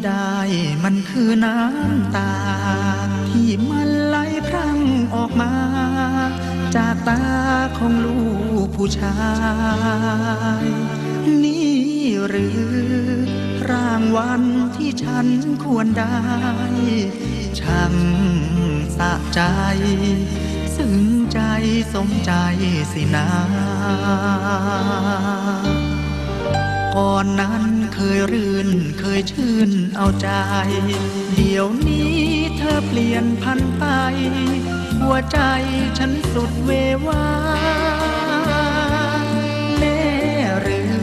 ได้มันคือน้ำตาที่มันไหลพรั่งออกมาจากตาของลูกผู้ชายนี่หรือรางวัลที่ฉันควรได้ช่างสะใจซึ้งใจสมใจสินะก่อนนั้นเคยรื่นเคยชื่นเอาใจเดี๋ยวนี้เธอเปลี่ยนพันไปหัวใจฉันสุดเววาแน่หรือ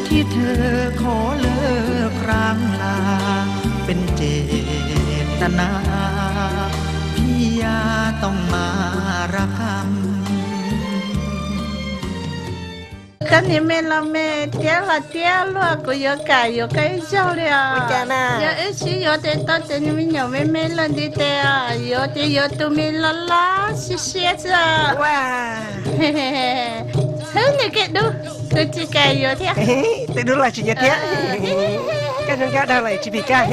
ที่เธอขอเลิกร้างลาเป็นเจตนาพี่ยาต้องมาระคำ跟你们老妹点了点了，个有干笑了。有一起有的到这你们有妹妹认的的啊，有的有都没啦啦，谢谢着。哇，嘿嘿嘿，趁你给ดูคือจีกายอยู่ที่ แต่ดูหลายชิ้นเยอะแยะกันยังกะได้หลายชิ้นปีกาย